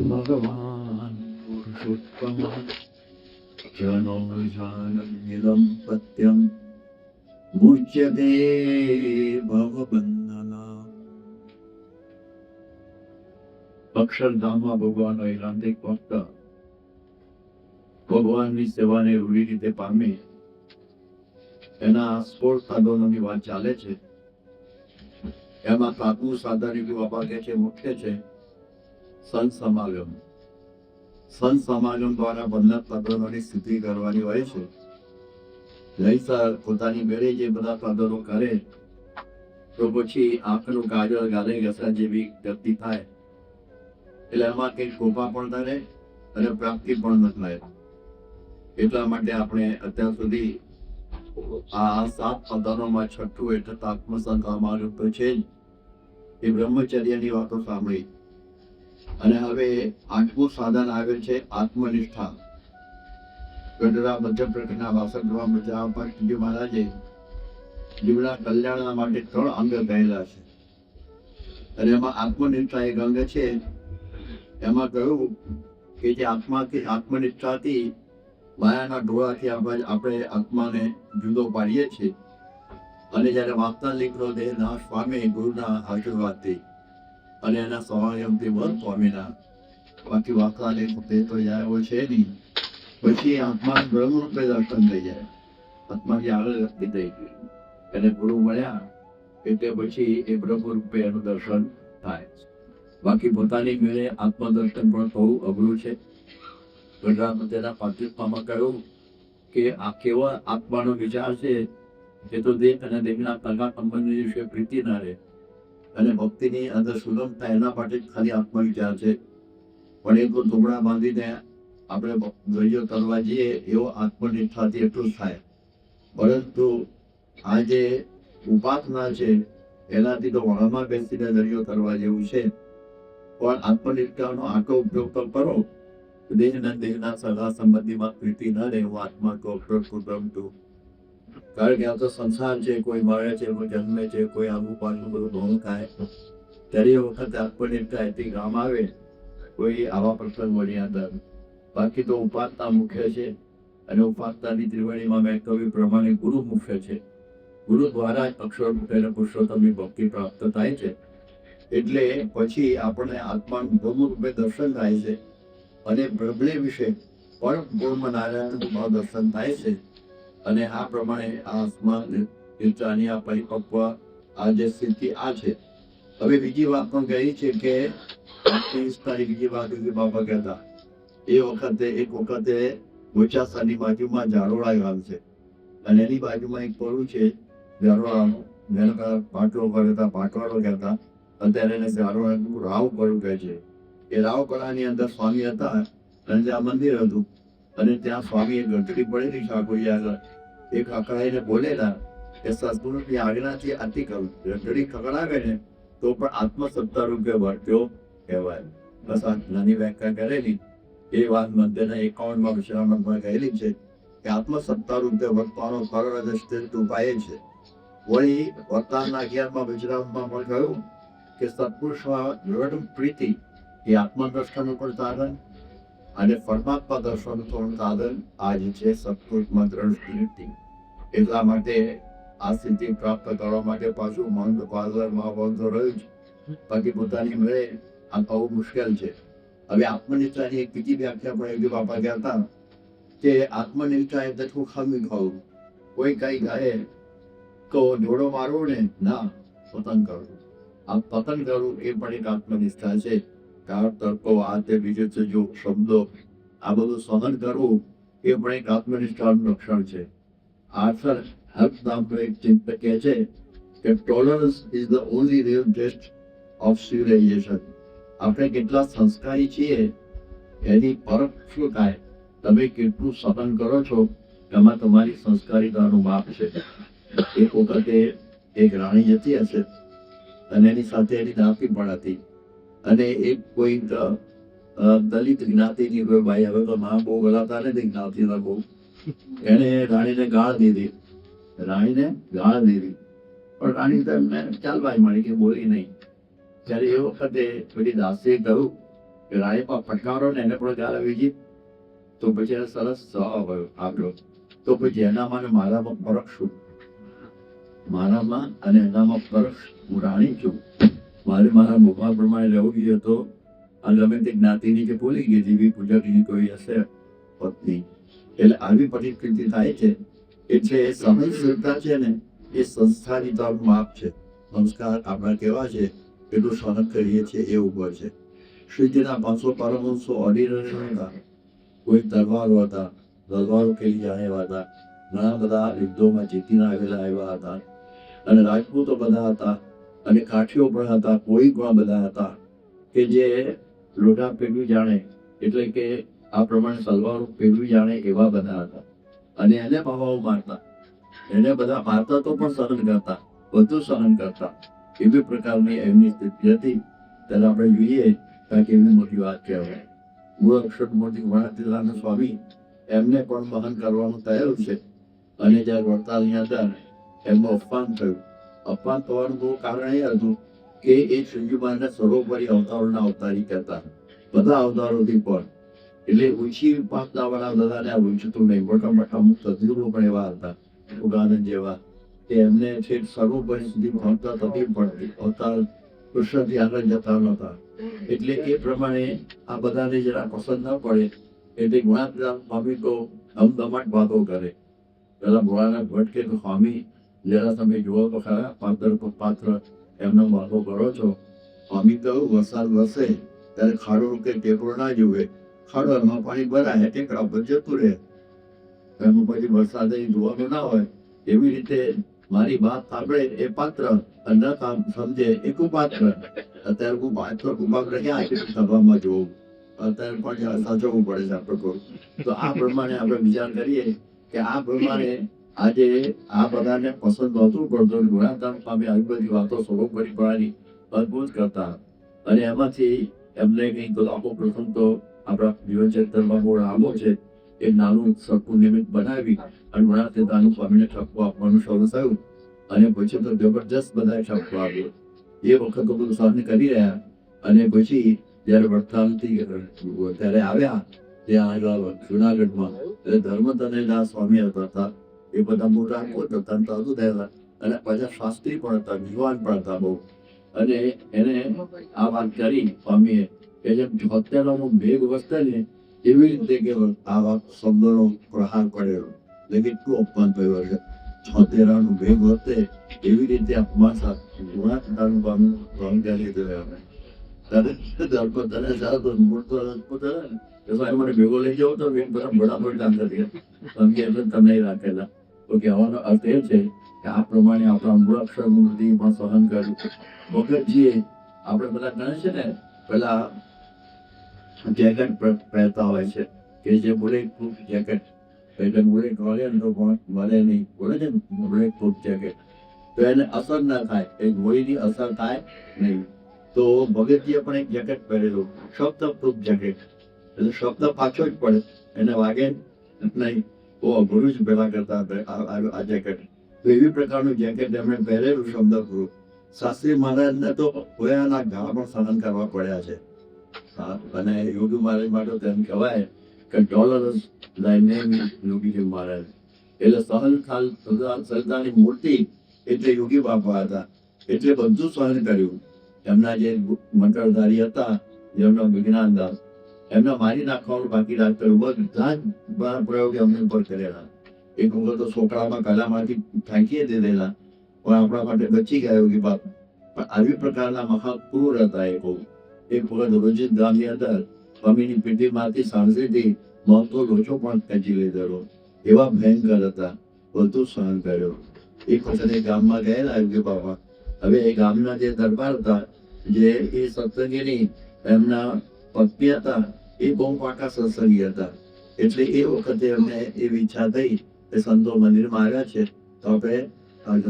ભગવાન પુરુષોત્તમ જનો જાનમિદં પત્યં મુચ્યતે ભવબંધના. અક્ષરધામમાં ભગવાનનો એકાંતિક ભક્ત ભગવાનની સેવાને રૂઢી રીતે પામે એના 16 સાધનોની વાત ચાલે છે. એમાં 7મું સાધન બાપા કહે છે મુખ્ય છે સંત સમાગમ. સંત સમાગમ દ્વારા 15 સાધનોની સિદ્ધિ કરવાની હોય છે. નહીંતર પોતાની ઘરે જે બધા સાધનો કરે તો પછી આંખનું કાજળ ગાલે ઘસા જેવી ગતિ થાય, એટલે એમાં કઈ શોભા પણ થાય અને પ્રાપ્તિ પણ ન થાય. એટલા માટે આપણે અત્યાર સુધી આ 7 સાધનોમાં છઠ્ઠું એટલે આત્મસંત અમારું તો છે જ, એ બ્રહ્મચર્યની વાતો સાંભળી. અને હવે 8મું સાધન આવે છે આત્મનિષ્ઠા. ગઢડા મધ્યપ્રદેશના વાસદમાં મહારાજે જીવના કલ્યાણના માટે 3 અંગ કહેલા છે, અને એમાં આત્મનિષ્ઠા એક અંગ છે. એમાં કહ્યું કે જે આત્મનિષ્ઠાથી માયાના ડોળાથી આપણે આત્માને જુદો પાડીએ છીએ, અને જયારે વાસ્તવિકનો દેહ નાશ પામે ગુરુના આશીર્વાદથી અને એના સંયમથી વધ પામીના, બાકી વાસ્તવિક તે તો જાય છે નહીં. પછી આત્મા બ્રહ્મરૂપે દર્શન થઈ જાય, આત્માથી આગળ વ્યક્તિ થઈ ગઈ એને ગુરુ મળ્યા એટલે પછી એ બ્રહ્મરૂપે એનું દર્શન થાય. બાકી પોતાની મેળે આત્મદર્શન પણ બહુ અઘરું છે. તેના 35માં કહ્યું કે આ કેવા આત્માનો વિચાર છે એ તો દેહ અને દેહના સગા સંબંધી વિશે પ્રીતિ ના રહે અને ભક્તિની અંદર સુગમ થાય એના માટે જ ખાલી આત્મા વિચાર છે. પણ એ તો ટુકડા બાંધીને આપણે દરિયો તરવા જઈએ એવો આત્મનિષ્ઠાથી એટલું જ થાય. પરંતુ આ જે ઉપાસના છે એનાથી તો વણમાં બેસીને દરિયો તરવા જેવું છે. પણ આત્મનિષ્ઠાનો આટલો ઉપયોગ તો કરો, દેહના સગા સંબંધીમાં પ્રીતિ ન રહે એવું આત્મા તો ગમતું. કારણ કે આ તો સંસાર છે, કોઈ મળે છે, કોઈ જન્મે છે, કોઈ આવું પાછું બધું ઘણું થાય. ત્યારે એ વખતે આત્મનિષ્ઠા એટલી કામ આવે કોઈ આવા પ્રસંગોની અંદર. બાકી તો ઉપાસના મુખ્ય છે, અને ઉપાસનાની ત્રિવેણીમાં મેં કહ્યું પ્રમાણે ગુરુ મુખ્ય છે. ગુરુ દ્વારા જ અક્ષર અને પુરુષોત્તમની ભક્તિ પ્રાપ્ત થાય છે. એટલે પછી આપણે આત્માનું બ્રહ્મરૂપે દર્શન થાય છે, અને બ્રહ્મને વિશે પરમ બ્રહ્મ નારાયણનું દર્શન થાય છે. અને આ પ્રમાણે આ આત્મા નિષ્ઠાની આ પરિપક્વ આ જે સ્થિતિ આ છે. હવે બીજી વાત પણ કહી છે કે બીજી વાત બાબા કહેતા એક વખતે ગોચાસાની બાજુમાં જારોડા ગામ છે, અને એની બાજુમાં એક પરું છે જારોડાનું, જેને પાટલો કહેતા, પાટવાડો કહેતા. અત્યારે એને જારોડાનું રાવ પરું કહે છે. એ રાવપરાની અંદર સ્વામી હતા અને ત્યાં મંદિર હતું, અને ત્યાં સ્વામી ઘંટડી પડેલી ઠાકોરજી આગળ એક અકળાઈને બોલેલા કે સદગુરુની આજ્ઞાથી આરતી કરું. ઘંટડી ખકડાવે ને તો પણ આત્મસત્તા રૂપે વર્ત્યો કહેવાય. બસ આ નાની વ્યાખ્યા કરેલી. એ વાત મધ્યના 51માં વિશ્રામમાં કહેલી છે કે આત્મસત્તા રૂપે વર્તવાનો સરળ શ્રેષ્ઠ ઉપાય છે. વળી વર્તાનના 11માં વિશ્રામમાં પણ કહ્યું કે સત્પુરુષમાં દ્રઢ પ્રીતિ એ આત્મદર્શનનું પણ સાધન અને પરમાત્મા દર્શનનું પણ સાધન આજ છે સત્પુરુષમાં દ્રઢ પ્રીતિ. એટલા માટે આ સિદ્ધિ પ્રાપ્ત કરવા માટે પાછું મન પાદરમાં બંધ રહ્યું છે. બાકી પોતાની મળે આ બહુ મુશ્કેલ છે. હવે આત્મનિષ્ઠાની એક બીજી વ્યાખ્યા પણ એવી બાપા કહેતા કે આત્મનિષ્ઠા એટલે શું ખામી ખાવું. કોઈ કઈ ગાય તો જોડો મારવો ને, ના, પતંગ કરવું. આ પતંગ કરવું એ પણ એક આત્મનિષ્ઠા છે. કાર તર્કો આ તે બીજું છે જો શબ્દો આ બધું સહન કરવું એ પણ એક આત્મનિષ્ઠાનું લક્ષણ છે. આર્થર હેલ્પ નામનો એક ચિંતક કહે છે કે tolerance is the only real test of civilisation. આપણે કેટલા સંસ્કારી છીએ એની પરખ શું થાય, તમે કેટલું સહન કરો છો એમાં તમારી સંસ્કારિતાનું માપ છે. એક વખતે એક રાણી જતી હશે અને એની સાથે એની નાતી પણ હતી, અને એક કોઈ દલિત જ્ઞાતિની કોઈ ભાઈ, હવે તો નામ બહુ ગલાતા નથી જ્ઞાતિના બહુ, એને રાણીને ગાળ દીધી. પણ રાણી તો એમને ચાલવાય મળી કે બોલી નહીં. ત્યારે એ વખતે પેલી દાસીએ કહ્યું કે રાયપા ફટકારો ને એને પણ ગાળ આવી ગઈ, તો પછી એને સરસ જવાબ આપ્યો, તો પછી એનામાં ને મારામાં ફરક શું? મારામાં અને એનામાં ફરક, હું રાણી છું, મારે મારા મુખા પ્રમાણે રહેવું જોઈએ. તો અને ગમે તે જ્ઞાતિની કે ભૂલી ગઈ દેવી પૂજકની કોઈ હશે પત્ની, એટલે આવી પરિસ્થિતિ થાય છે. એટલે સહનશીલતા છે ને એ સંસ્કારની તરફ માપ છે. સંસ્કાર આપણા કેવા છે એટલું સહન કરીએ છીએ એ ઉપર છે. શ્રીજીના 500 પરમહંસો ઓર્ડિનરી હતા, કોઈ તલવારો હતા, તલવારો ખેલી જાણેવા હતા, ઘણા બધા યુદ્ધોમાં જીતીને આવેલા એવા હતા, અને રાજપૂતો બધા હતા, અને કાઠીઓ પણ હતા, કોઈ પણ બધા હતા કે જે લોઢા પેરવી જાણે, એટલે કે આ પ્રમાણે સલવારો પેરવી જાણે એવા બધા હતા. અને એને ભાવાઓ મારતા, એને બધા મારતા તો પણ સહન કરતા, બધું સહન કરતા. એવી પ્રકારની એમની સ્થિતિ હતી. ત્યારે આપણે જોઈએ કે એવી મોટી વાત કહેવાય. મૂળ અક્ષરમૂર્તિ ગણાતીલાલ સ્વામી એમને પણ વહન કરવાનું થયેલું છે. અને જ્યારે વડતાલની અંદર એમનું અપમાન થયું. અપમાન થવાનું બહુ કારણ એ હતું કે એ શ્રીજી મહારાજના સર્વોપરી અવતારોના અવતારી કહેતા, બધા અવતારોથી પણ. એટલે ઊંચી પાસના દાદાને આ ઊંચતું નહીં, મોટા મોટા અમુક તજુર્બો પણ એવા હતા, ઉગાનંદ જેવા, કે એમને છે સર્વોપરી સુધી પહોંચતા તકલીફ પડતી, અવતાર કૃષ્ણથી આગળ જતા નહોતા. એટલે એ પ્રમાણે આ બધાને જરા પસંદ ન પડે એટલે ગુણાતીતાનંદ સ્વામી તો ધમધમાટ વાતો કરે. પેલા ભોળાનાથ ભટ્ટ કે સ્વામી જરા તમે જુઓ તો ખરા, પાત્ર એમનો વાતો કરો છો. સ્વામી તો વરસાદ વરસે ત્યારે ખાડો કે ટેકરો ના જુએ, ખાડો એમાં પાણી ભરાય, ટેકરા પર જતું રહે, એમાં પછી વરસાદ જોવાનું ના હોય. એવી રીતે મારી વાત સાંભળે એ પાત્ર, ન કામ સમજે એ કુપાત્ર. અત્યારે હું પાત્ર કુપાત્ર ક્યાં છે સભામાં જોઉં, અત્યારે પણ સાચવવું પડે છે આપણે. તો આ પ્રમાણે આપણે વિચાર કરીએ કે આ પ્રમાણે આજે આ બધાને પસંદ નહોતું પડતું. ગુણાતીતાનંદ સ્વામી આવી બધી વાતો સર્વોપરી પડવાની અદભુત કરતા. અને એમાંથી એમને કંઈક આખો પ્રસંગ તો આપણા જીવન ચરિત્રમાં બહુ લાંબો છે. એક નાનું સરખું નિમિત્ત બનાવી અને ગુણાતીતાનંદ સ્વામીને ઠપકો આપવાનું શરૂ થયું. અને પછી તો જબરજસ્ત બધા ઠપકો આપ્યો. એ વખત તો બધું સહન કરી રહ્યા. અને પછી જયારે વડતાલથી ત્યારે આવ્યા ત્યાં જુનાગઢમાં, એટલે ધર્મતનયના સ્વામી હતા. એ બધા મોટા કોટ હતા, સાધુ થયેલા, અને પાછા શાસ્ત્રી પણ હતા, વિદ્વાન પણ હતા બહુ. અને એને આ વાત કરી સ્વામીએ કે જેમ હત્યાનો ભેગ વસ્તે ને એવી રીતે કે આ વાત શબ્દનો પ્રહાર પડેલો, એટલે કેટલું અપમાન થયું છે. છોતેરાનું ભેગ વસ્તે એવી રીતે અપમાન ગુણાતીતાનંદ સ્વામી કરી દીધું. મને ભેગો લઈ જાવ તો બરાબર કામ કરી તમને રાખેલા. તો કહેવાનો અર્થ એ છે કે આ પ્રમાણે આપણા મૂળાક્ષર મૂર્તિ પણ સહન કર્યું. ભગતજીએ આપણે બધા ગણે છે ને, પેલા જેકેટ પહેરતા હોય છે કે જે બુલેટ પ્રૂફ જેકેટ, એટલે બુલેટ વળે ને તો મળે નહીં, બોલે છે ને બુલેટ પ્રૂફ જેકેટ, તો એને અસર ના થાય, એ ગોળીની અસર થાય નહીં. તો ભગતજીએ પણ એક જેકેટ પહેરેલું, શબ્દ પ્રૂફ જેકેટ, એટલે શબ્દ પાછો જ પડે, એને વાગે નહીં. તો અઘરું જ પેલા કરતા આ જેકેટ. તો એવી પ્રકારનું જેકેટ એમણે પહેરેલું શબ્દ પ્રૂફ. શાસ્ત્રી મહારાજને તો ભયાનક ઘા પણ સહન કરવા પડ્યા છે. અને યોગી મહારાજ માટે તેમ કહેવાય કે ડોલરસ યોગીજી મહારાજ, એટલે સહનશીલતાની મૂર્તિ એટલે યોગી બાપા હતા. એટલે બધું સહન કર્યું. એમના જે મંત્રધારી હતા, જેમના વિજ્ઞાનદાસ, એમને મારી નાખવાનું બાકી રાખેલું, બધા જ પ્રયોગ એમની ઉપર કરેલા. એક વખત તો છોકરામાં કલામાંથી ફેંકી દીધેલા, પણ આપણા માટે બચી ગયા યોગી બાપ. પણ આવી પ્રકારના મહાપુર હતા. એક વખત રોજિત ગામની અંદર સ્વામીની પીઠીમાંથી સાંજથી મળતો લોચો પણ ખેંચી લીધેલો. એવા ભયંકર હતા, બધું સહન કર્યો. એક વખત એ ગામમાં ગયેલા યોગી બાપા. હવે એ ગામના જે દરબાર હતા, જે એ સત્સંગીની એમના પત્ની હતા, એ બહુ પાકા સત્સંગી હતા. એટલે એ વખતે એમને એવી ઈચ્છા થઈ કે સંતો મંદિરમાં આવ્યા છે તો આપણે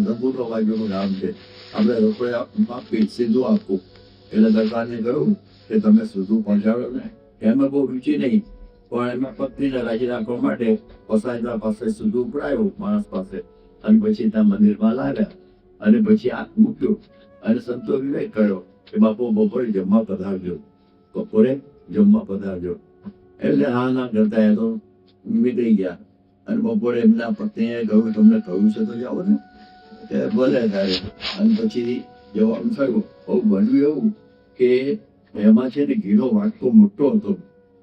નબૂરો વાગ્યોનું નામ છે, આપણે રૂપિયા આપી સીધું આપવું. એટલે દરબારને કહ્યું કે તમે સીધું પહોંચાડો ને. એમાં બહુ રૂચિ નહીં, પણ એમાં પત્નીને રાજી રાખવા માટે પસાયદા પાસે સીધું ઉપડાયું માણસ પાસે, અને પછી ત્યાં મંદિરમાં લાવ્યા. અને પછી આ મૂક્યું. અને સંતો વિવેક કર્યો કે બાપુ બપોરે જમવા પધારજો. બપોરે જમવા પધારજો. એટલે હા ના કરતા એ તો નીકળી ગયા. અને બપોરે એમના પત્નીએ કહ્યું તમને કહ્યું છે તો જાઓ ને. કે ભલે તારે. અને પછી જવાનું થયું. બન્યું એવું કે એમાં છે ને ઘીનો વાટકો મોટો હતો,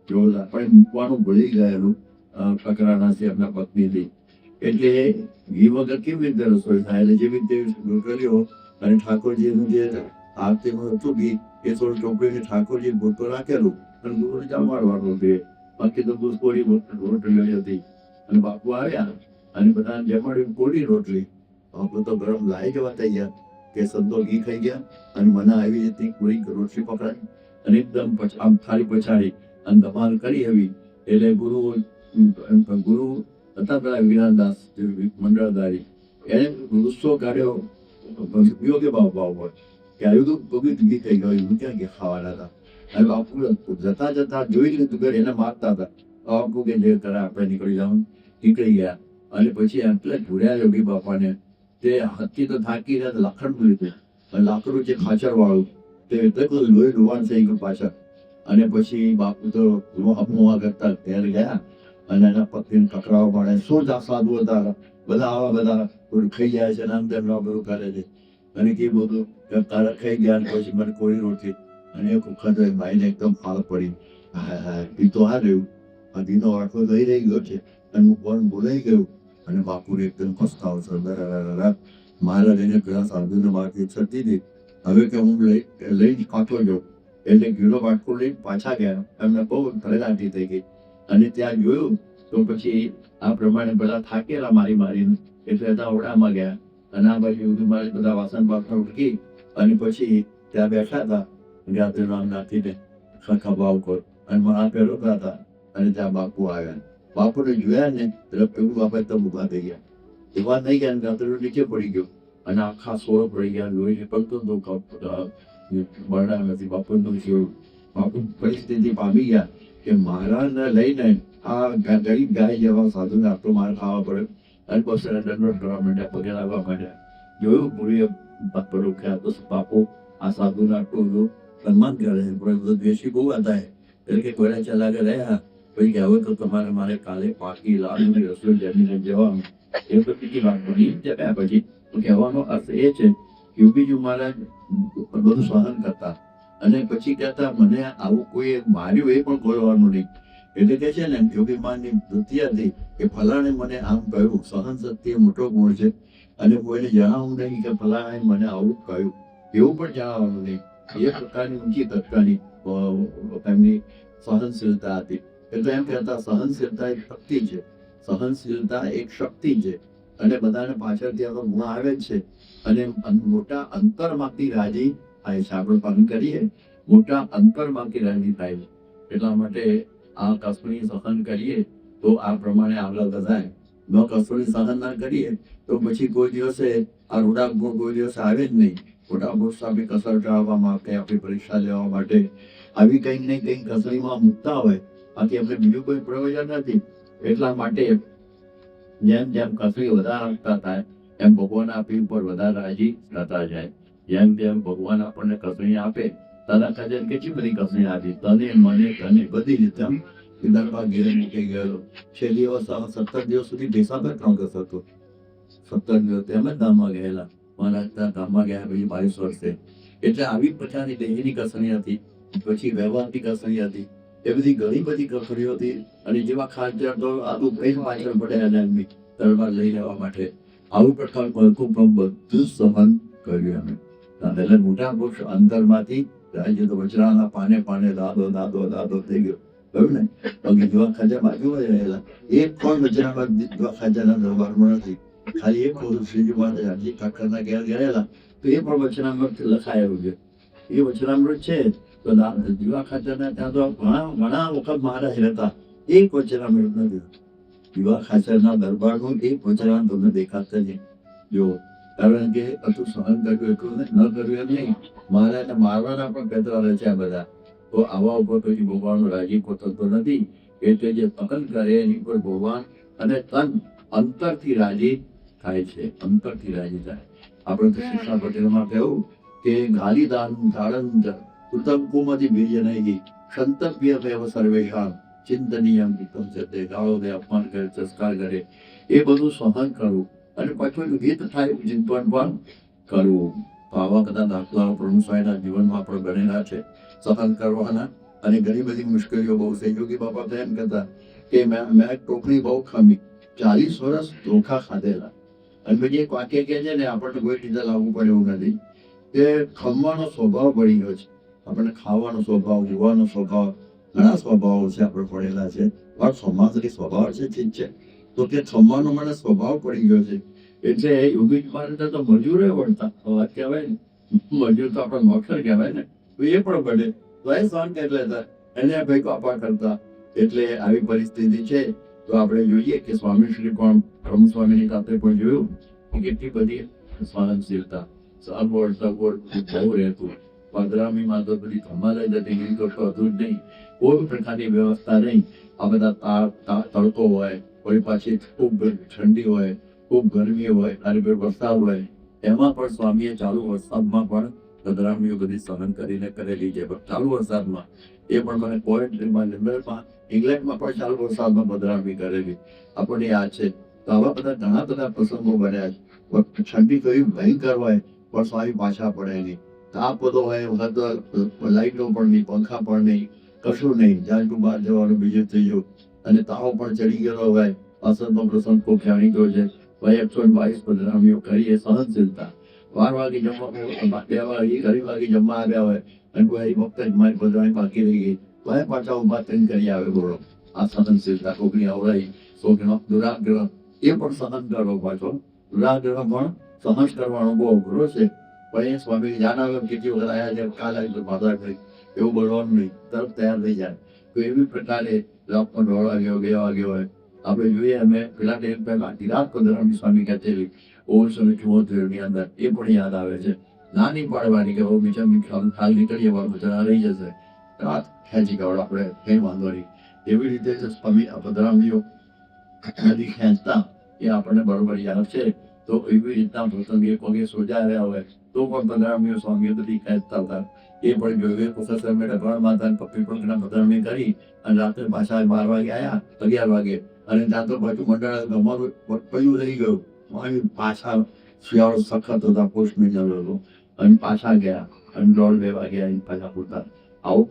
જો પણ મૂકવાનું ભૂલી ગયેલું કકરાના છે એમના પત્નીથી. એટલે ઘી વગર કેવી રીતે રસોઈ થાય? એટલે જેવી રીતે કર્યો અને ઠાકોરજીનું જે આરતીમાં હતું ઘી એ થોડું ચોપડીને ઠાકોરજી ભૂતો રાખેલું અને ગુરુને જમાડવાનું હતું. બાકી તો કોરી રોટલી હતી. અને બાપુ આવ્યા અને બધાને જમાડી કોરી રોટલી. બાપુ તો ગરમ લાઈ જવા તૈયાર કે સંતો ઘી ખાઈ ગયા અને મને આવી રીતની પૂરી રોટલી પકડાઈ અને એકદમ આમ થાળી પછાડી અને ધમાલ કરી એવી. એટલે ગુરુ હતા પેલા વિરાનદાસ મંડળધારી, એને ગુસ્સો કાઢ્યો પીઓ કે ભાવ હોય કે આવ્યું તો પગી ઘી થઈ ગયું. હું ક્યાં કે ખાવાના હતા. અને બાપુ જતા જતા જોઈ લીધું કે એને મારતા હતા. બાપુ કે જે કરે આપણે નીકળી જવાનું. નીકળી ગયા. અને પછી એટલે ભૂર્યા યોગી બાપાને તે હાથી તો થાકી રહ્યા લાકડું લીધું. અને લાકડું જે ખાચર વાળું તે એટલે લોહી ડુવાણ થઈ ગયું પાછળ. અને પછી બાપુ તો મોવા કરતા ઘેર ગયા અને એના પત્નીને કકરાવા પાડે. શું જ સાધુ હતા બધા, આવા બધા ખાઈ જાય છે નામ તેમ બધું કરે છે. અને કે બધું તારા ખાઈ ગયા. પછી મને કોઈ રોટી અને એક વખત ભાઈને એકદમ ફાળ પડી. હા પીતો આ રહ્યું હદીનો વાટકો લઈ રહી ગયો છે અને હું પણ બોલાઈ ગયું. અને બાપુને એકદમ પસ્તાવો છે. મહારાજ એને પેલા સાધુને વાટકી છતી હતી. હવે કે હું લઈને કાંઠો જાઉં. એટલે ગીલો વાટકો લઈને પાછા ગયા. એમને બહુ ભરેલાટી થઈ ગઈ. અને ત્યાં જોયું તો પછી આ પ્રમાણે બધા થાકેલા મારીને એટલે ત્યાં ઓરડામાં ગયા. અને આ બાજુ મારે બધા વાસણ બાસણ ઉટકી અને પછી ત્યાં બેઠા હતા ગાતે નામ નાખીને ખભા ઉપર અને મારા પહેરોતા હતા. અને ત્યાં બાપુ આવ્યા. બાપુને જોયા ને એટલે પેલું બાપા એકદમ ઉભા થઈ ગયા. ઉભા થઈ ગયા ગાતરું નીચે પડી ગયો અને આખા સોળો પડી ગયા. લોહી પડતો બરડા નથી. બાપુનું થયું. બાપુ પરિસ્થિતિ પામી ગયા કે મહારાજને લઈને આ ગરીબ ગાય જેવા સાધુને આટલો માર ખાવા પડે. અને પછી દંડવત કરવા માંડ્યા, પગે લાગવા માંડ્યા. જોયું પૂરીએ બાપુ રોક્યા તો બાપુ આ સાધુને આટલું બધું સન્માન કરે છે. પણ દ્વેષી બહુ હતા એટલે કે ઘોડા ચલાવે રહ્યા. પછી કહેવું તો તમારે મારે કાલે પાકી લાડુની રસોઈ જમીને જવાનું. એ તો બીજી વાત બની જમ્યા પછી કહેવાનો અર્થ એ છે કે બીજું મહારાજ બધું સહન કરતા અને પછી કહેતા મને આવું કોઈ માર્યું એ પણ બોલવાનું નહીં. એટલે કે છે ને યોગીમાનની વૃત્તિ હતી કે ફલાણે મને આમ કહ્યું. સહન શક્તિ એ મોટો ગુણ છે. અને કોઈને જણાવવું નહીં કે ફલાણે મને આવું કહ્યું એવું પણ જણાવવાનું નહીં. એ પ્રકારની ઊંચી તત્વની એમની સહનશીલતા હતી. એટલે એમ કહેતા સહનશીલતા એક શક્તિ છે. સહનશીલતા એક શક્તિ છે. અને બધાને પાછળથી આનો ગુણ આવે જ છે. અને મોટા અંતરમાંથી રાજી થાય છે. આપણે પાલન કરીએ મોટા અંતરમાંથી રાજી થાય છે. એટલા માટે આ કસોની સહન કરીએ તો આ પ્રમાણે આગળ વધાય. ન કસોની સહન ના કરીએ તો પછી કોઈ દિવસે આ રૂડા ગુણ કોઈ દિવસે આવે જ નહીં. મોટા પુરુષ સામે કસર ટાળવા માટે આપણી પરીક્ષા લેવા માટે આવી કંઈક ને કંઈક કસરીમાં મૂકતા હોય. બાકી આપણે બીજું કોઈ પ્રયોજન નથી. એટલા માટે જેમ જેમ કસરી વધારે આપતા થાય એમ ભગવાન આપણી ઉપર વધારે રાજી થતા જાય. જેમ જેમ ભગવાન આપણને કસરી આપે દાદા કાજલ કેટલી બધી કસરી આપી તને મને તને બધી રીતે દરબાર ઘેરે મૂકી ગયેલો. છેલ્લી 17 દિવસ સુધી બેસાબ જ નહોતો થતો. 17 દિવસ એમ જ ધામમાં ગયેલા. મારા ધામમાં ગયા પછી 22 વર્ષે. એટલે આવી પ્રકારની દેહની કસરી હતી. પછી વ્યવહારની કસરી હતી. એ બધી ઘણી બધી કસરીઓ હતી. અને જેવા ખાચર તો આટલું કઈ પાછળ પડે એની દરબાર લઈ જવા માટે આવું પ્રકાર બધું જ સહન કર્યું અમે. એટલે મોટા પુરુષ અંતરમાંથી રાજ્ય તો વજરાના પાને પાને દાદો દાદો દાદો થઈ ગયો. કહ્યું ને બાકી જેવા ખાચર બાજુ રહેલા એક પણ વજરામાં જેવા ખાચરના દરબારમાં નથી. ખાલી એક શ્રીજી માટે હાજી કાકરના ઘેર ગયેલા તો એ પણ વચનામૃત લખાયેલું છે. એ વચનામૃત છે તો જીવા ખાચરના ત્યાં તો ઘણા વખત મહારાજ રહેતા. એક વચનામૃત નથી. જીવા ખાચરના દરબારનું એક વચનામૃત તમને દેખાતા નહીં. જો કારણ કે હતું સહન કર્યું એટલું ન કર્યું એમ નહીં. મહારાજને મારવાના પણ પેતરા રહે છે આ બધા. તો આવા ઉપર પછી ભગવાનનો રાજીપો થતો નથી. એટલે જે પકડ કરે એની પર ભગવાન અને તન અંતરથી રાજી થાય છે. અંતરથી રાજી થાય. આપણે તો શિક્ષા પટેલમાં કહ્યું કે ગાલી દાન ધારણ ઉત્તમ કુમતી બીજ નહીં ક્ષંતવ્યમેવ સર્વેષાં ચિંતનીયમ હિતમ છે. તે ગાળો દે, અપમાન કરે, તિરસ્કાર કરે, એ બધું સહન કરવું અને પાછું હિત થાય ચિંતન પણ કરવું. તો આવા બધા દાખલાઓ પ્રભુ સ્વામીના જીવનમાં આપણે ગણેલા છે સહન કરવાના. અને ઘણી બધી મુશ્કેલીઓ બહુ છે. યોગી બાપા તો એમ કહેતા કે મેં ટોકરી બહુ ખમી, 40 વર્ષ ધોખા ખાધેલા. અને પછી એક વાક્ય કહે છે ને, આપણને કોઈ રીતે લાવવું પડે એવું નથી, કે ખમવાનો સ્વભાવ પડી ગયો છે. આપણને ખાવાનો સ્વભાવ, જોવાનો સ્વભાવ, ઘણા સ્વભાવો છે આપણે પડેલા છે. પણ સમાજની સ્વભાવ છે ઠીક છે, તો કે ખમવાનો મને સ્વભાવ પડી ગયો છે. એટલે યોગી મહારાજ તો મજૂરે વળતા વાત કહેવાય ને, મજૂર તો આપણે નોકર કહેવાય ને, તો એ પણ બને તો એ સહન કરી લેતા, એને ભાઈ કાપા કરતા. એટલે આવી પરિસ્થિતિ છે. તો આપણે જોઈએ કે સ્વામીશ્રી પણ પ્રમુખ સ્વામીની સાથે પણ જોયું કે કેટલી બધી સહનશીલતા, સગવડ બહુ રહેતું. પધરામીમાં તો બધી ધમાલ જ હતી, બીજું તો હતું જ નહીં. કોઈ પ્રકારની વ્યવસ્થા નહીં. આ બધા તડકો હોય, કોઈ પાછી ખૂબ ઠંડી હોય, ખૂબ ગરમી હોય, અને પછી વરસાદ હોય, એમાં પણ સ્વામીએ ચાલુ વરસાદમાં પણ પધરામીઓ બધી સહન કરીને કરેલી છે. પણ ચાલુ વરસાદમાં એ પણ મને પોઈન્ટમાં ઇંગ્લેન્ડમાં પણ ચાલુ વરસાદમાં પધરામી કરેલી આપણને યાદ છે. તો આવા બધા ઘણા બધા પ્રસંગો બન્યા છે. ઠંડી કઈ ભયંકર હોય પણ સ્વામી પાછા પડે નહીં. તાપ બધો હોય, લાઈટો પણ નહીં, પંખા પણ નહીં, કશું નહીં. જાજુ બહાર જવાનું બીજું થઈ ગયું, અને તાવ પણ ચડી ગયેલો હોય. અસરનો પ્રસંગ ખૂબ જાણીતો છે. 122 પધરામીઓ કરીએ સહનશીલતા. 12 વાગે જમવા, 2 વાગે, 2:30 વાગે જમવા આવ્યા હોય, અને કોઈ વખતે જ મારી પધરામી બાકી રહી ગઈ, તો એ પાછા ઉભા થઈને કરી આવે. બોલો, આ સહનશીલતા. કોકની અવરાઈ, કોકનો દુરાગ્રહ, એ પણ સહન કરવો. પાછો દુરાગ્રહ પણ સહન કરવાનો બહુ અઘરો છે. પણ એ સ્વામી ધ્યાન આવે કેટલી વખત આવ્યા છે, કાલ આવી તો માતા કરી, એવું બોલવાનું નહીં, તરત તૈયાર થઈ જાય. તો એવી પ્રકારે રાત પણ 1:30 વાગ્યો, 2 વાગ્યો હોય. આપણે જોઈએ, અમે પેલા ટાઈમ પહેલા વિરાટ પધરામી સ્વામી કહેતેલી 1974 ની અંદર, એ પણ યાદ આવે છે. નાની પાડવાની કે બહુ બીજા ખાલ નીકળીએ વાળું જરા રહી જશે, રાત ખેંચી કાઢો, આપણે કઈ વાંધો નહીં. એવી રીતે સ્વામી પધરામીઓ નદી ખેંચતા એ આપણને બરોબર યાદ છે. તો એવી રીતના પ્રસંગ એક વગે સોજા આવ્યા હોય તો પણ પધરામીઓ સ્વામીઓ બધી ખેંચતા હતા. એ પણ જોયું. પ્રોફેસર મેડમ ગણ માતા પપ્પી પણ પધરામી કરી અને રાત્રે પાછા 12 વાગે આવ્યા, 11 વાગે, અને ત્યાં તો પાછું મંડળ ગમારું પડ્યું રહી ગયું. પાછા શિયાળો સખત હતા, પોષમી હતો, અને પાછા ગયા, અને 1:30-2 વાગે આવીને પાછા પૂરતા. આવું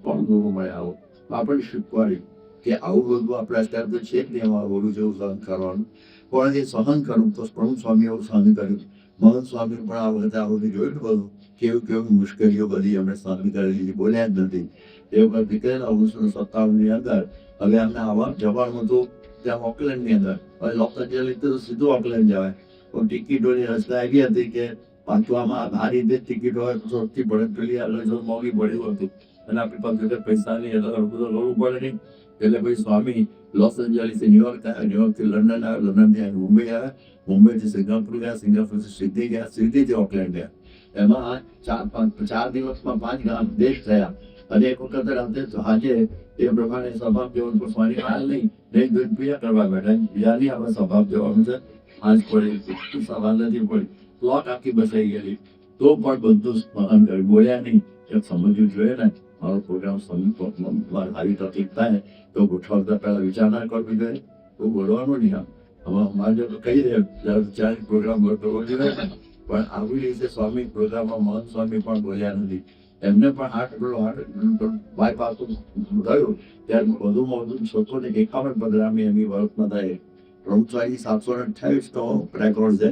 કોણ ગુરુ મળે? આવું આપણને શીખવાડ્યું કે આવું બધું આપણે અત્યારે તો છે જ નહીં, એમાં બોલું જેવું સહન કરવાનું. પણ એ સહન કરવું તો પ્રમુખ સ્વામી એવું સહન કર્યું. મહંત સ્વામી પણ આ વખતે આ બધું જોયું બધું, કેવી મુશ્કેલીઓ બધી એમણે સહન કરેલી, બોલ્યા જ નથી. એ વખત નીકળેલા 1957 ની અંદર. હવે અમને આવા જવાનું હતું ત્યાં ઓકલેન્ડ ની અંદર. હવે લોસ એન્જલિસ તો સીધું ઓકલેન્ડ જવાય, પણ ટિકિટોની રસ્તા એવી હતી કે પાછવામાં આ રીતે ટિકિટ હોય સસ્તી પડે, પેલી મોંઘી પડ્યું હતું, અને આપણી પાસે પૈસા નહીં, એટલે બધું લડવું પડે નહીં. એટલે પછી સ્વામી લોસ એન્જલિસ ન્યુયોર્ક આવ્યા, ન્યુયોર્કથી લંડન આવ્યા, લંડનથી મુંબઈ આવ્યા, મુંબઈથી સિંગાપુર ગયા, સિંગાપુરથી સિડની ગયા, સિડનીથી ઓકલેન્ડ ગયા. એમાં 4 દિવસમાં 5 દેશ થયા. અને એક વખત રાતે આજે એ પ્રમાણે સ્વભાવ જેવું સ્વામી હાલ નહીં દૂધ પીયા કરવા બેઠા, બીજા નહીં આપણે સ્વભાવ જવાનું છે, આજ પડી સવાલ નથી પડી, ક્લોક આખી બસાઈ ગયેલી, તો પણ બધું સ્મરણ કર્યું, બોલ્યા નહીં. એક સમજવું જોઈએ ને, મારો પ્રોગ્રામ આવી તકલીફ થાય તો ગોઠવતા પહેલા વિચાર ના કરવી જોઈએ, તો બોલવાનું નહીં. હવે અમારે જો કહી દે ચાર પ્રોગ્રામ કરવો જોઈએ, પણ આવી રીતે સ્વામી પ્રોગ્રામમાં મહંત સ્વામી પણ બોલ્યા નથી. એમને પણ હાર્ટ બાયપાસ થયું ત્યારે વધુમાં વધુ 651 પધરામી એમની વર્ષમાં થાય. પ્રમુખ સ્વામી 728 નો રેકોર્ડ છે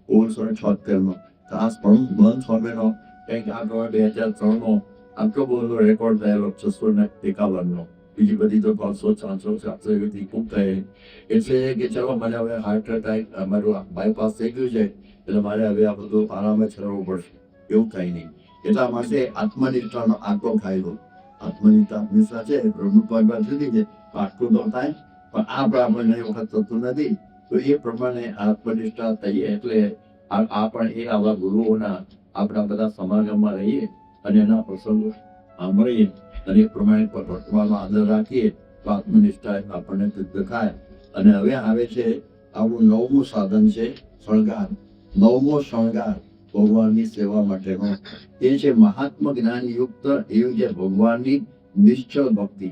1976 તો આ મહંત સ્વામીનો કંઈક 2003 નો આટલો બધો રેકોર્ડ થયેલો 651 નો. બીજી બધી તો 500, 400, 700 એવી ખૂબ થાય. એટલે કે ચલો મને હવે હાર્ટ એટેક, અમારું બાયપાસ થઈ ગયું છે, એટલે મારે હવે આ બધું આરામે ચલાવવું પડશે, એવું કંઈ નહીં. એટલા માટે આત્મનિષ્ઠાનો આંકડો ખાયેલો. આત્મનિષ્ઠા છે પ્રભુપાદ સુધી છે, આટલું તો થાય, પણ આ આપણને એ વખત થતું નથી. તો એ પ્રમાણે આત્મનિષ્ઠા થઈએ. એટલે આ પણ એ આવા ગુરુઓના આપણા બધા સમાગમમાં રહીએ અને એના પ્રસંગો સાંભળીએ અને એ પ્રમાણે ભગવાનનો આદર રાખીએ તો આત્મનિષ્ઠા આપણને સિદ્ધ થાય. અને હવે આવે છે આવું 9મું સાધન છે શણગાર. 9મો શણગાર ભગવાનની સેવા માટેનો એ છે મહાત્મ જ્ઞાન યુક્ત, એવું જે ભગવાનની નિશ્ચળ ભક્તિ.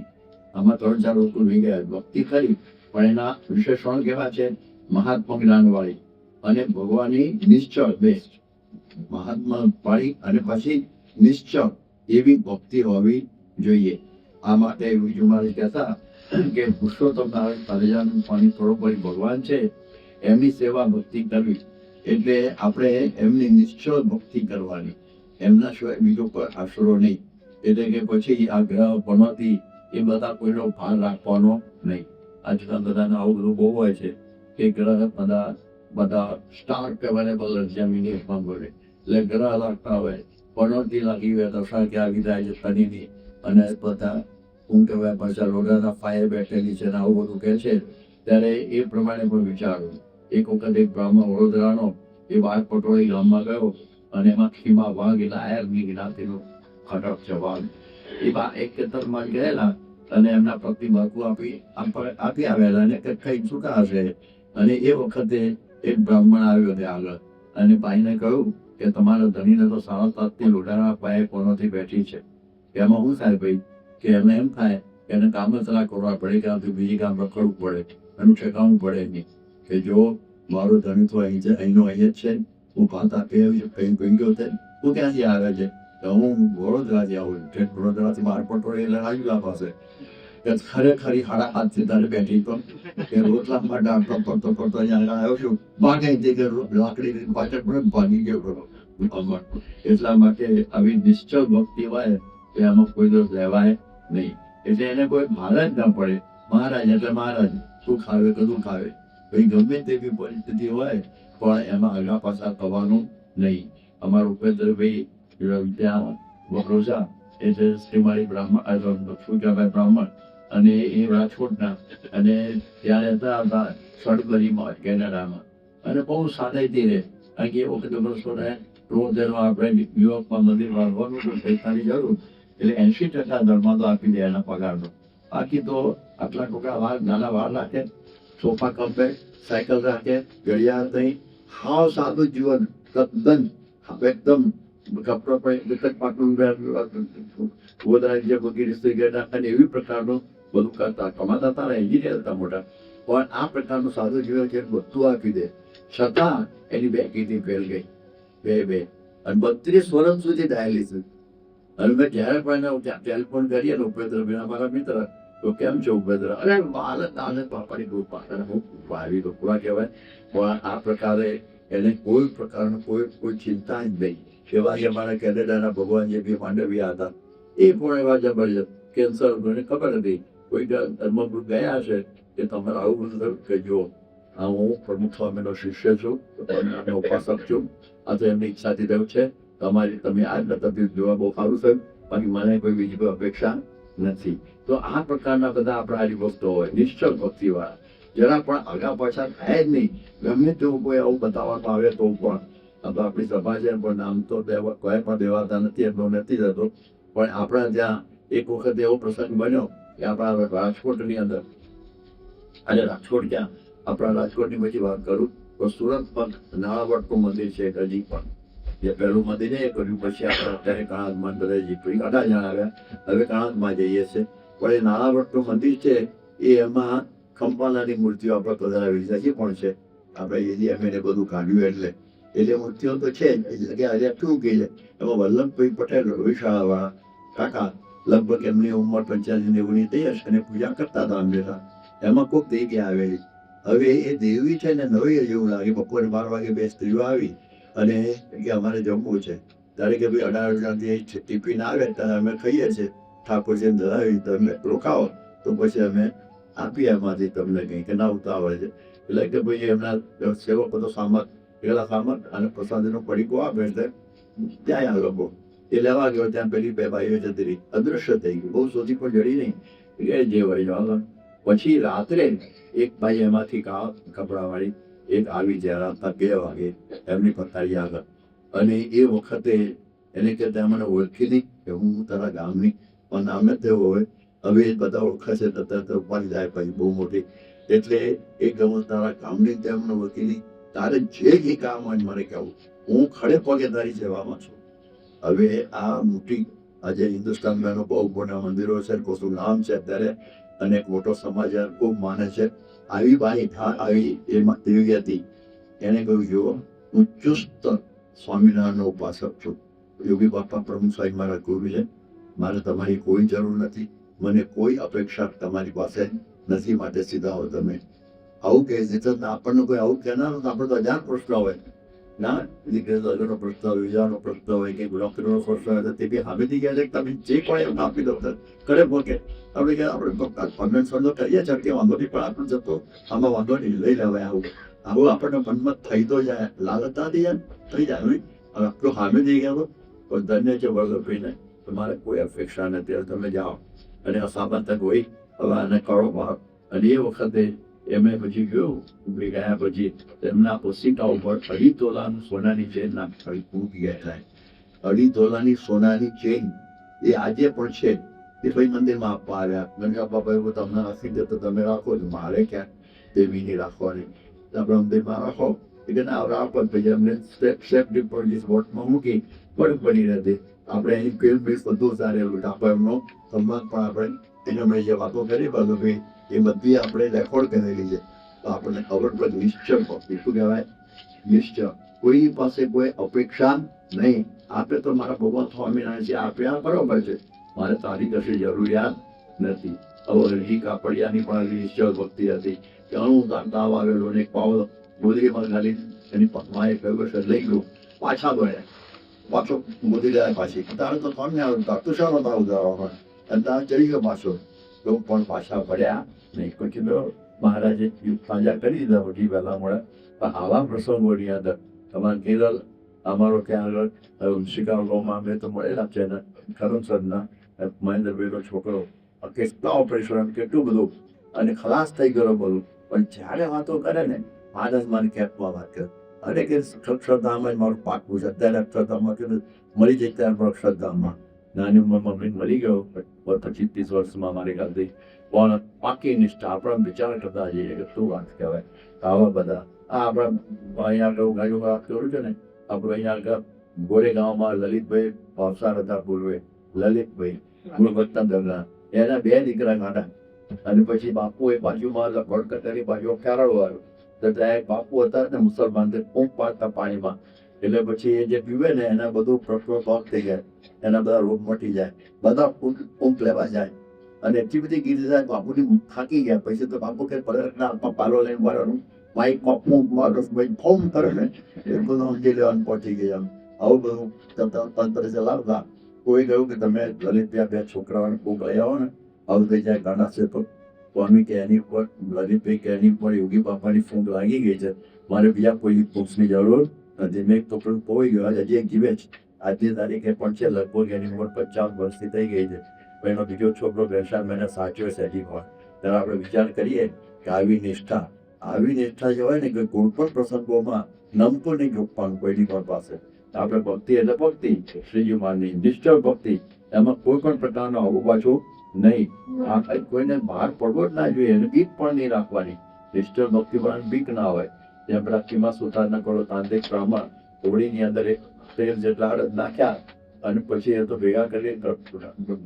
આમાં 3-4 વસ્તુ લઈ ગયા. ભક્તિ ખરી, પણ એના વિશેષણ કેવા છે? મહાત્મા જ્ઞાન વાળી અને ભગવાનની નિશ્ચળ. બેસ્ટ મહાત્મા વાળી અને પછી નિશ્ચળ એવી ભક્તિ હોવી જોઈએ. આ માટે વિજુમારી કહેતા કે પુરુષોત્તમ નારાયણ તળેજાનું પાણી થોડો પડી ભગવાન છે, એમની સેવા ભક્તિ કરવી. એટલે આપણે એમની નિશ્ચળ ભક્તિ કરવાની, એમના સિવાય બીજો કોઈ આશરો નહીં. એટલે કે પછી આ ગ્રહ પનોતી એ બધા કોઈનો ભાર રાખવાનો નહીં. આજકાલ બધાને આવું બધું બહુ હોય છે કે ગ્રહ બધા સ્ટાર અવેલેબલ જમીની પણ બોલે એટલે ગ્રહ લાગતા હોય, પનોતી લાગી હોય, દશા આવી જાય છે શનિની, અને બધા શું કહેવાય પાછા રોડાના ફાયર બેઠેલી છે ને આવું બધું કહે છે. ત્યારે એ પ્રમાણે પણ વિચારું. એક વખત એક બ્રાહ્મણ વડોદરાનો એ વાઘ પટોળી ગામમાં ગયો અને એમાં ખીમા વાઘ એટલે આયરની જ્ઞાતિનું ખટક છે વાઘ. એ એક ખેતરમાં ગયેલા અને એમના પત્ની બાકુ આપી આવેલા અને કઈ છૂટા હશે. અને એ વખતે એક બ્રાહ્મણ આવ્યો ત્યાં આગળ અને ભાઈને કહ્યું કે તમારા ધણીને તો 7:30 લોઢાના પાયે કોનોથી બેઠી છે. એમાં શું થાય ભાઈ? કે એમને એમ થાય કે એને કામ જ ના કરવા પડે, કે આથી બીજી કામ રખડવું પડે, એનું ઠેકાવું પડે નહીં. કે જો મારો ધણી તો અહીંનો અહીં જ છે, હું ભાત આપી આવી છું, કઈ ગયો તે તું ક્યાંથી આવે છે? તો હું વડોદરાથી આવું છું. વડોદરાથી માર પટોળી એટલે રાજુલા પાસે ખરેખરી 7:30 તારે બેઠી તો કે રોટલામાં ડાળતો પડતો અહીંયા આવ્યો છું, ભાગે કે લાકડી પાછળ પણ ભાગી ગયો ખરો. એટલા માટે આવી નિશ્ચળ ભક્તિ હોય કે આમાં કોઈ દોષ લેવાય નહીં. એટલે એને કોઈ ભાર જ ના પડે. મહારાજ એટલે મહારાજ, શું ખાવે કદું ખાવે, ભાઈ ગમે તેવી પરિસ્થિતિ હોય પણ એમાં આગા પાછા થવાનું નહીં. અમારા ઉપેન્દ્રભાઈ ત્યાં વડોદરા એટલે શ્રીમાળી બ્રાહ્મણ, શું કહેવાય બ્રાહ્મણ, અને એ રાજકોટના, અને ત્યાં રહેતા હતા સડગરીમાં કેનેડામાં. અને બહુ સાદાઈથી રહે, કારણ કે એ વખતે વર્ષોને રોજ આપણે યુવકમાં મંદિર વાળવાનું પૈસાની જરૂર, એટલે 80% ધર્મા તો આપી દે એના પગારનો. બાકી તો આટલા ટોકા નાના વાર રાખે, સોફા કમ્પે, સાયકલ રાખે, ઘડિયાળ નહીં, હાવ સાદું જીવન, તદ્દન એકદમ કપડો પણ પાટલું વધારે જે વગેરે સિગરેટ અને એવી પ્રકારનું બધું કરતા. કમાતા હતા, એન્જિનિયર હતા મોટા, પણ આ પ્રકારનું સાદું જીવન છે બધું આપી દે. છતાં એની બે કિડની ફેલ ગઈ, બે અને 32 વર્ષ સુધી ડાયાલિસિસ. અને મેં જ્યારે પણ ટેલિફોન કરીએ ને ઉપેન્દ્રભાઈ મારા મિત્ર, તો કેમ છે ઉપેન્દ્ર? અરે આનંદ બાપાની કૃપા, હું આવી તો પૂરા કહેવાય. પણ આ પ્રકારે એને કોઈ પ્રકારનું કોઈ ચિંતા જ નહીં. એવા અમારા કેનેડાના ભગવાન જે બી માંડવિયા હતા, એ પણ એવા જબરજસ્ત કેન્સર, મને ખબર હતી કોઈ ધર્મગુરુ ગયા છે કે તમારે આવું બધું કહેજો. હું પ્રમુખ સ્વામીનો શિષ્ય છું અને ઉપાસક છું. આ તો એમની ઈચ્છાથી રહ્યું છે. તમે આ નતરથી જોવા બહુ સારું છે, બાકી મને કોઈ બીજી કોઈ અપેક્ષા નથી. તો આ પ્રકારના બધા આપણા હરિભક્તો હોય, નિશ્ચળ ભક્તિવાળા, જરા પણ આગા પાછા થાય જ નહીં. ગમે તેવું કોઈ આવું બતાવવામાં આવે તો પણ આપણી સભા છે, પણ નામ તો કોઈ પણ દેવાતા નથી, એટલો નથી થતો. પણ આપણા ત્યાં એક વખત એવો પ્રસંગ બન્યો કે આપણા રાજકોટની અંદર, અને રાજકોટ ક્યાં, આપણા રાજકોટની પછી વાત કરું તો સુરત પણ નાળાવટનું મંદિર છે હજી પણ. જે પહેલું મંદિર એ કર્યું, પછી આપણે અત્યારે કણાદમાં બધા 18 જણ આવ્યા, હવે કણાદમાં જઈએ છીએ. પણ એ નાળાવટનું મંદિર છે, એ એમાં ખંભાલાની મૂર્તિઓ આપણે પધરાવી હજી પણ છે. આપણે એને બધું કાઢ્યું એટલે મૂર્તિઓ તો છે જ. આજે શું કહે છે એમાં વલ્લભભાઈ પટેલ રોહિશાળાવાળા કાકા, લગભગ એમની ઉંમર 85-90 થઈ હશે, અને પૂજા કરતા હતા હંમેશા. એમાં કોઈક દેવી આવેલી. હવે એ દેવી છે ને નવી જેવું લાગે. બપોરે 12 વાગે બે સ્ત્રીઓ આવી અને કે અમારે જમવું છે. ત્યારે કે ભાઈ 18 ટિફિન આવે ત્યારે અમે ખાઈએ છીએ, ઠાકોરજીને ધરાવી, તમે રોકાવો તો પછી અમે આપીએ એમાંથી તમને કંઈ, કે ના ઉતાવળ છે. એટલે કે ભાઈ એમના સેવકો તો પેલા સામત અને પ્રસાદીનો પડીકો આપે છે. ત્યાં આ લોકો એ લેવા ગયો, ત્યાં પેલી બે ભાઈઓ જતી રહી, અદૃશ્ય થઈ ગયું. બહુ શોધી પણ જડી નહીં, જે હોય જવા. પછી રાત્રે એક ભાઈ એમાંથી કપડાવાળી એક આવી જાય રાતના 2 વાગે એમની પથારી આગળ, અને એ વખતે એને કહેતા મને ઓળખી નહીં કે હું તારા ગામની, પણ નામે તેવું હોય. હવે એ બધા ઓળખાશે તરત ઉપાડી જાય પછી બહુ મોટી. એટલે એ ગમે તારા ગામની તેમને ઓળખી નહીં, તારે જે કામ હોય મને કહેવું, હું ખડે પગે તારી સેવામાં છું. હવે આ મોટી આજે હિન્દુસ્તાનમાં એનું બહુ મોટા મંદિરો છે, કોશું નામ છે અત્યારે, અને એક મોટો સમાજ ખૂબ માને છે. આવી બાઈ આવી એમાં દેવી હતી. એને કહ્યું, જો હું ચુસ્ત સ્વામિનારાયણનો ઉપાસક છું, યોગી બાપા પ્રમુખ સાહેબ મારા ગુરુ છે, મારે તમારી કોઈ જરૂર નથી, મને કોઈ અપેક્ષા તમારી પાસે નથી, માટે સીધા હો તમે. આવું કહે છે તો આપણને કોઈ આવું કહેનાર તો આપણે તો હજાર પ્રશ્ન હોય ના, દીકરી લગ્નનો પ્રશ્ન હોય, વિવાહનો પ્રશ્ન હોય, કે નોકરીનો પ્રશ્ન હોય, તો તે બી સામેથી કહે છે કે તમે જે કોઈ એમ આપી દો કરે પોકે આપણે કે આપણે કન્વેન્શન તો કરીએ છીએ કે વાંધો નહીં, પણ આપણે જતો આમાં વાંધો નહીં, લઈ લેવાય. આવું આપણને મનમાં થઈ તો જાય, લાલતાથી જાય થઈ જાય. હવે આપણું સામેથી ગયા તો ધન્ય છે વરદપીને, તમારે કોઈ અપેક્ષા નથી, તમે જાઓ. અને અસામત હોય હવે આને કરો ભાગ. અને એ વખતે એમણે પછી ગયું ઉભી ગયા પછી એમના પોસિકા ઉપર 2.5 તોલાનું સોનાની ચેન નાખી ગયા થાય. 2.5 તોલાની સોનાની ચેન એ આજે પણ છે. એ ભાઈ મંદિરમાં આપવા આવ્યા. મને બાપા એવું તમને રાખી દે તો તમે રાખો, મારે ક્યાં દેવીની રાખવાની, આપણે મંદિરમાં રાખો. એટલે ના રાખો પછી અમને સેફ ડિપોઝિટ બોટમાં મૂકી બની રહેતી. આપણે અહીં કેલ બેસ બધું સારેલું આપણે એમનો સન્માન પણ આપણે એને મેં જે વાતો કરી બધું ભાઈ એ બધી આપણે રેકોર્ડ કરેલી છે. તો આપણને ખબર પડે નિશ્ચય ભક્તિ. શું કહેવાય? નિશ્ચય. કોઈ પાસે કોઈ અપેક્ષા નહીં. આપે તો મારા ભગવાન સ્વામિનારાયણ છે, આપ્યા બરોબર છે, મારે તારી કશી જરૂરિયાત નથી. હવે હજી કાપડિયાની પણ નિશ્ચય ભક્તિ હતી કે હું તાવ આવેલો ને પાવ ગોદરીમાં ખાલી એની પત્માએ કહ્યું છે લઈ ગયું, પાછા દોડ્યા, પાછો ગોદરી જાય પાછી. તારે તો કોણ ને આવ્યું, તાર તો શાનો તાવ ઉદારવાનો, અને તારે ચડી ગયો પાછો. તો પણ પાછા પડ્યા નહીં. પછી તો મહારાજે સાજા કરી દીધા વધી વહેલા મળે. પણ આવા પ્રસંગોની અંદર તમારે કેરળ અમારો ત્યાં આગળ શિકાગોમાં અમે તો મળેલા છે ને કરમસદના મહેન્દ્રભાઈનો છોકરો કેટલા ઓપરેશન કેટલું બધું અને ખલાસ થઈ ગયો બધું. પણ જ્યારે વાતો કરે ને મહારાજ મને કેપમાં વાત કરે, અરે કે અક્ષરધામમાં જ મારું પાકું છે. અત્યારે અક્ષરધામમાં કે મળી જાય ત્યારે પણ અક્ષરધામમાં નાની ઉંમરમાં મમ્મી મળી ગયો 25-30 વર્ષમાં મારી ખાતે. પણ પાકી નિષ્ઠા આપણા વિચાર કરતા જઈએ કે શું વાત કહેવાય. આવા બધા આપણા અહીંયા આગળ ગાયું વાત કરું છે ને, આપણે અહીંયા આગળ ગોરેગાંવમાં લલિતભાઈ ભાવસાર હતા પૂર્વે, લલિતભાઈ ગુણવત્તા દરના એના 2 દીકરા ગાંડા. અને પછી બાપુ એ બાજુમાં કોલકાતાની બાજુ કેરળ વાળું તો ત્યાં બાપુ હતા ને મુસલમાન, પંપ પાડતા પાણીમાં. એટલે પછી એ જે પીવે ને એના બધું પ્રશ્નો સોલ્વ થઈ જાય, એના બધા રોગ મટી જાય, બધા પંપ લેવા જાય. અને એટલી બધી ગીરી જાય બાપુની થાકી ગયા. પછી તો બાપુ કે પર્યટના હાથમાં પાલો લઈને મારવાનું, માઇકમાં પંપ મારો ફોર્મ કરે ને એ બધું સમજી લેવાનું પહોંચી ગયા. આવું બધું તંત્ર ચલાવતા. કોઈ કહ્યું કે તમે લલિતભાઈ 2 છોકરાઓને કોક લઈ આવો ને, આવું થઈ જાય ગાંડા છે. તો સ્વામી કે એની ઉપર લલિતભાઈ કે એની ઉપર યોગી બાપાની ફૂંક લાગી ગઈ છે, મારે બીજા કોઈ ફૂંકની જરૂર નથી. મેં તો પણ પોઈ ગયો, હજી એક જીવે છે આજની તારીખે પણ છે, લગભગ એની ઉંમર 50 વર્ષની થઈ ગઈ છે. એનો બીજો છોકરો 2 મહિના સાચવ્યો છે હજી પણ. ત્યારે આપણે વિચાર કરીએ કે આવી નિષ્ઠા જે હોય ને કે કોઈ પણ પ્રસંગોમાં નમતું નહીં ઝૂકવાનું કોઈની પણ પાસે. આપણે ભક્તિ એટલે ભક્તિ, શ્રીજી મહારાજની નિશ્ચય ભક્તિ, એમાં કોઈ પણ પ્રકારનો આવું પાછું નહીં. આ કોઈને બહાર પડવો જ ના જોઈએ, એને બીક પણ નહીં રાખવાની. નિશ્ચય ભક્તિ પણ બીક ના હોય. જેમ પ્રાચીમાં સુતારના કરો તાંત્રિક બ્રાહ્મણ હોળીની અંદર 13 જેટલા અડદ નાખ્યા અને પછી એ તો ભેગા કરી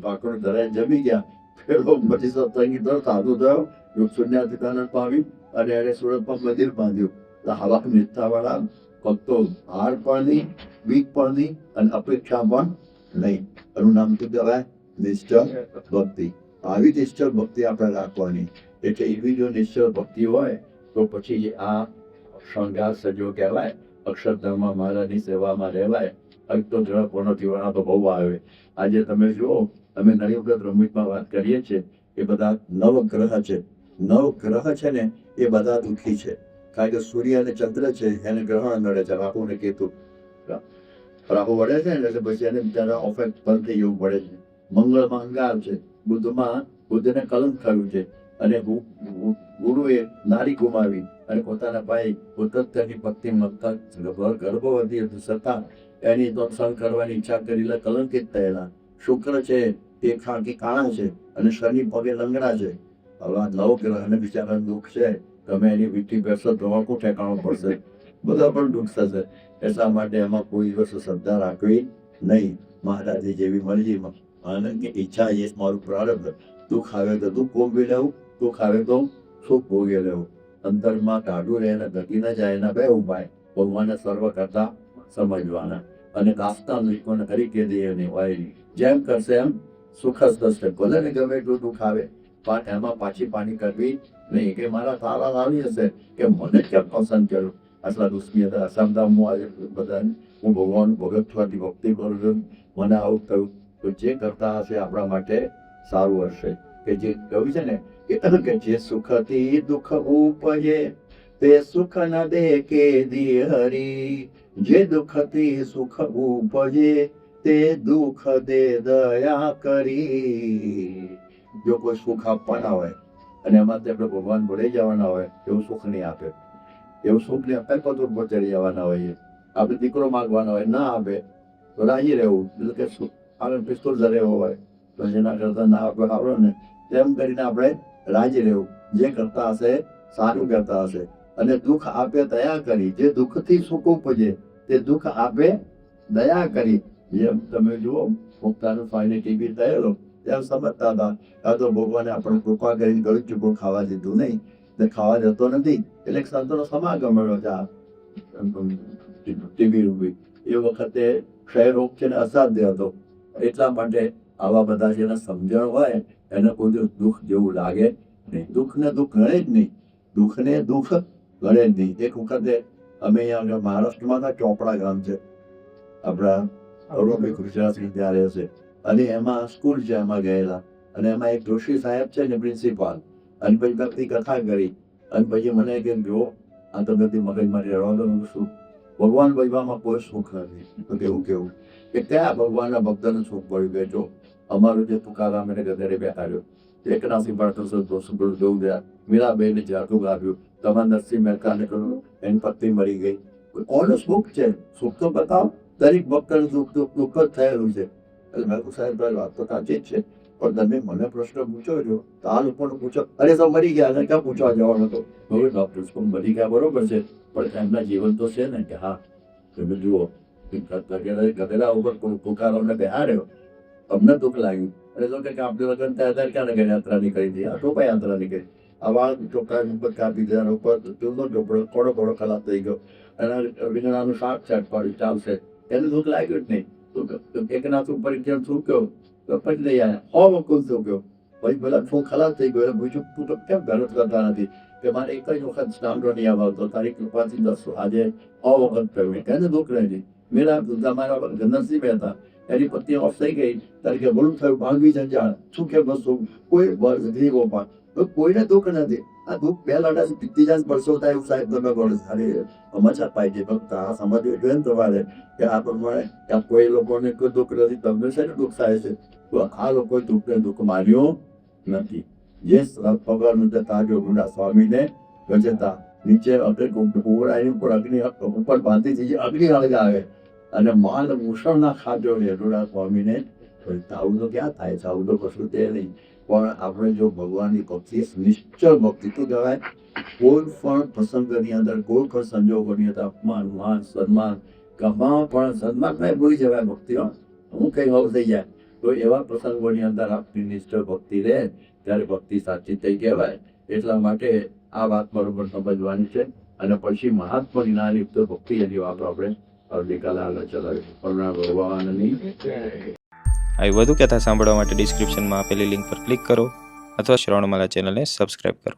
ભાકરો ધરાઈ જમી ગયા. પેલો પછી સત્સંગી તો સાધુ થયો, યોગશૂન્યાધિકાનંદ પામી અને એને સુરતમાં મંદિર બાંધ્યું. તો આવા નિષ્ઠાવાળા ભક્તો હાર પણ નહીં, બીક પણ નહીં અને અપેક્ષા પણ નહીં. એનું નામ શું કહેવાય? નિશ્ચળ ભક્તિ. આવી નિશ્ચળ ભક્તિ આપણે રાખવાની. એટલે એવી જો નિશ્ચળ ભક્તિ હોય તો પછી આ શણગાર સજો કહેવાય. અક્ષરધામ મહારાજની સેવામાં રહેવાય. તો જરા કોનો જીવન તો બહુ આવે. આજે તમે જુઓ, અમે નળીવૃત રમિતમાં વાત કરીએ છીએ, એ બધા 9 ગ્રહ છે. 9 ગ્રહ છે ને એ બધા દુઃખી છે. કારણ કે સૂર્ય અને ચંદ્ર છે એને ગ્રહણ નડે છે, રાહુ ને કેતુ. રાહુ વળે છે ને એટલે પછી એને બિચારા ઓફેક્ટ બંધ થઈ જવું પડે છે. મંગળમાં અંગાર છે, બુધને કલંક થયું છે, અને ગુરુએ નારી ગુમાવી અને પોતાના ભાઈ ઉત્તરની પત્ની ગર્ભવતી હતી છતાં એની તો સહન કરવાની ઈચ્છા કરી એટલે કલંકિત થયેલા. શુક્ર છે તે કાણા છે અને શનિ પગે લંગડા છે. હવે આ 9 ગ્રહને બિચારાનું દુઃખ છે. તમે એની વીટી બેસો તો ઠેકાણું પડશે, બધા પણ દુઃખ થશે. એટલા માટે એમાં કોઈ દિવસ શ્રદ્ધા રાખવી નહીં મહારાજની જેવી મરજીમાં આનંદ કે ઈચ્છા એ મારું પ્રારબ્ધ. દુઃખ આવે તો દુઃખ ભોગવી લેવું, સુખ આવે તો સુખ ભોગવી લેવું. અંતરમાં કાઢું રહે અને ઘટી ન જાય એના બે ઉપાય ભગવાનને સર્વ કરતા સમજવાના અને કાસ્તા નિષ્પન્ન કરી કે દે એની વાયરી જેમ કરશે એમ સુખ જ થશે. ભલે ને ગમે એટલું દુઃખ આવે પણ એમાં પાછી પાણી કરવી નહીં કે મારા તારા આવી હશે કે મને કેમ પસંદ કર્યું. આટલા દુશ્મી હતા અસામતા હું આજે બધા હું ભગવાન ભગત થવાથી ભક્તિ કરું છું, મને આવું થયું. તો જે કરતા હશે આપણા માટે સારું હશે. કે જે કહ્યું છે ને કે જે સુખથી દુઃખ ઉપજે તે સુખ ન દે કે દી હરી. જે દુઃખથી સુખ ઉપજે તે દુઃખ દે દયા કરી. જો કોઈ સુખ આપવાના હોય અને એમાંથી આપણે ભગવાન ભળી જવાના હોય એવું સુખ નહીં આપે. એવું સુખ નહીં આપે પદુર પર ચડી જવાના હોઈએ. આપણે દીકરો માંગવાના હોય ના આપે તો રાજી રહેવું. એટલે કે આપણે પિસ્તોલ ધરેવો હોય તો જેના કરતા ના આપણે આવડે ને તેમ કરીને આપણે રાજી રહેવું. જે કરતા હશે સારું કરતા હશે. અને દુઃખ આપે દયા કરી. જે દુઃખથી સુખ ઉપજે તે દુઃખ આપે દયા કરી. જેમ તમે જુઓ મુક્તાનું સ્વામીને ટીબી થયેલો તેમ સમજતા હતા કાં તો ભગવાને આપણે કૃપા કરીને ગળું ચૂકું ખાવા દીધું નહીં ને ખાવા જતો નથી એટલે સંતોનો સમાગમ મળ્યો છે આ ટીબી રૂપી. એ વખતે ક્ષય રોગ છે ને અસાધ્ય હતો. એટલા માટે આવા બધા જેને સમજણ હોય એને કોઈ દિવસ દુઃખ જેવું લાગે નહીં. દુઃખને દુઃખ ગણે જ નહીં. દુઃખને દુઃખ ગણે જ નહીં. એક વખતે અમે અહીંયા મહારાષ્ટ્રમાં ચોપડા ગામ છે આપણા અવરોભાઈ ગુજરાતી ત્યાં રહે છે અને એમાં સ્કૂલ છે એમાં ગયેલા અને એમાં એક જોશી સાહેબ છે ને પ્રિન્સિપાલ અને પછી ભક્તિ કથા કરી અને પછી મને કેમ જો આ તો બધી મગજમાં રહેવા દો શું ભગવાન ભજવામાં કોઈ સુખ નથી. તો કેવું કે ત્યાં ભગવાનના ભક્તને સુખ પડી ગયો. જો અમારું જે તુકારામ એને ગધેડે બેહાડ્યો એકનાથી બાળકો સુગળ જોવું ગયા મીરાબેને જાટું ગાવ્યું તમારા નરસિંહ મહેતાને કહ્યું એની પત્ની મરી ગઈ. કોનું સુખ છે? સુખ તો બતાવો. દરેક ભક્તનું સુખ દુઃખ જ થયેલું છે. એટલે મેં સાહેબ વાત તો સાચી જ છે પણ તમે મને પ્રશ્ન પૂછો છો તો આ લોકોને પૂછો અરે તો મરી ગયા અને ક્યાં પૂછવા જવાનો હતો. હવે ડોક્ટર મરી ગયા બરોબર છે પણ એમના જીવન તો છે ને કે હા તમે જુઓ ગધેડા ઉપર પુકારોને બેહાડ્યો અમને દુઃખ લાગ્યું અને તો કે આપણે લગ્ન ત્યાં ક્યાં નગર યાત્રા નીકળી હતી આ ટોપા યાત્રા નીકળી. આવા ચોખ્ખા કાપી દીધા ઉપર ચૂંદો ચોપડો થોડો ખલાસ થઈ ગયો અને રીંગણાનું શાક ચાટ પાડ્યું ચાલશે એને દુઃખ લાગ્યું જ નહીં. એકનાથ ઉપર થૂક્યો તો પછી લઈ આવ્યા વકુલ થૂક્યો પછી પેલા ફૂ ખલાસ થઈ ગયો એટલે બીજું તું તો કેમ મહેનત કરતા નથી કે મારે એક જ વખત સ્નામડો નહીં આવતો તારી કૃપાથી 10 આજે વખત થયું એને દુઃખ નથી. મેરા તમારા નરસિંહ મહેતા એની પત્ની ઓફ થઈ ગઈ તારીખે બોલું થયું ભાંગવી જંજાળ શું કે બસો કોઈ ગરીબો પણ કોઈને દુઃખ નથી. આ દુઃખ બે લાડાથી પીતી જાય પરસો થાય એવું સાહેબ તમે બોલો અરે સમાચાર પાઈ છે ફક્ત આ સમજવું જોઈએ ને તમારે કે આ પ્રમાણે કે કોઈ લોકોને કોઈ દુઃખ નથી તમને છે ને દુઃખ થાય છે તો આ લોકો દુઃખને દુઃખ માન્યું નથી. જે પગાર નતા તાજો ગુંડા સ્વામીને ગજતા નીચે ઉગડાની ઉપર અગ્નિ ઉપર બાંધી થઈ અગ્નિ અળગાવે અને માલ મૂષણ ના ખાધો રેડોડા સ્વામીને આવું તો ક્યાં થાય છે? આવું તો કશું તે નહીં. પણ આપણે જો ભગવાનની ભક્તિ નિશ્ચળ ભક્તિ તો કહેવાય કોઈ પણ પ્રસંગની અંદર કોઈ પણ સંજોગોની અંદર અપમાન માન સન્માન ગમા પણ સન્માન નહીં ભૂલી જવાય ભક્તિઓ હું કઈ હોવ થઈ જાય તો એવા પ્રસંગોની અંદર આપણી નિશ્ચળ ભક્તિ રહે ત્યારે ભક્તિ સાચી થઈ કહેવાય. એટલા માટે આ વાત બરોબર સમજવાની છે અને પછી મહાત્મા નિનાલિપ્ત ભક્તિ એની વાત આપણે અવલિકાલ આગળ ચલાવી ભગવાનની. આવી વધુ કથા સાંભળવા માટે ડિસ્ક્રિપ્શનમાં આપેલી લિંક પર ક્લિક કરો અથવા શ્રવણમાલા ચેનલને સબસ્ક્રાઇબ કરો.